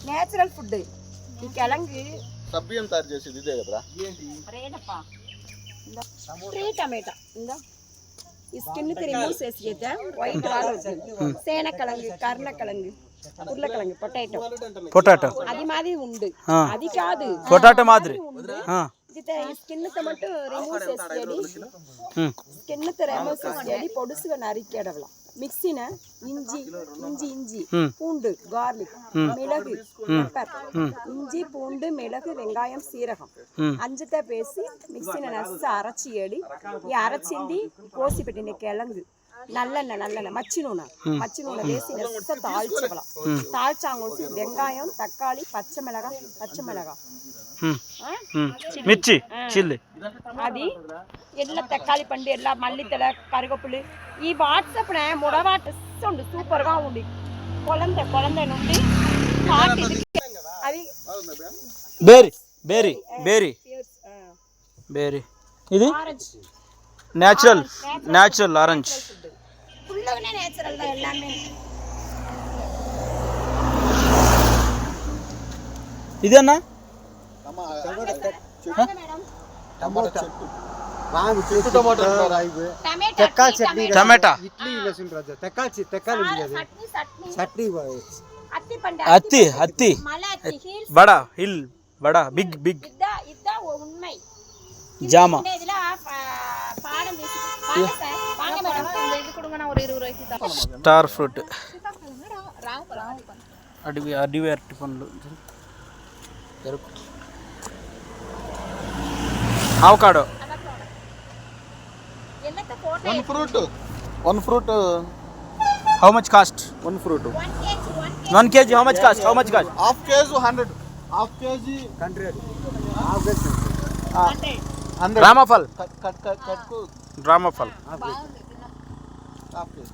natural food ఈ కెలంగి సబ్బియం తయారు చేసేది ఇదే కదరా ట్రీ టమాటా ఇందా ఈ స్కిన్ రిమూవ్ చేసి అయితే వైట్ వాల్ వచ్చింది సేనకిழங்கு కర్ణకిழங்கு ఉర్లకిழங்கு పొటాటో అది మాది ఉంది అది కాదు పొటాటో మాదిరి ఇది స్కిన్ తో மட்டும் రిమూవ్ చేసేది స్కిన్ తో రిమూవ్ చేసేది పొడుసుగా నరికేడవల మిక్సీన இஞ்சி பூண்டு garlic மிளகு பெப்பர் இஞ்சி பூண்டு மிளகு வெங்காயம் சீரகம் அஞ்சத்தை பேசி மிக்ஸின நச்சு அரைச்சியடி ఈ అరచింది కోసి పెట్టిన కెలంగు నల్లెన్న మచ్చి నూనె వేసి నెస్స తాల్చవల తాల్చాంగోసి వెంగాయం తక్కాళి పచ్చమిளகா மிர்ச்சி சில்லி అది ಎಲ್ಲ తక్కాళి పండు ಎಲ್ಲ మల్లితల కరివేపులు ఈ వాట్సాప్ ముడవాట ఉంది సూపర్ గా ఉంది కొలంద నుండి అది బేరీ ఇది నేచురల్ ఆరెంజ్ ఫుల్గానే నేచురల్ గా எல்லாமே ఇదేనా టమాటా హత్తి బడా బిగ్ జామా స్టార్ ఫ్రూట్ అడివి అరటి పండ్లు avocado one fruit how much cost one fruit 1 kg how much cost half kg 100 half kg 100 half kg 100 ramafal cut ramafal half kg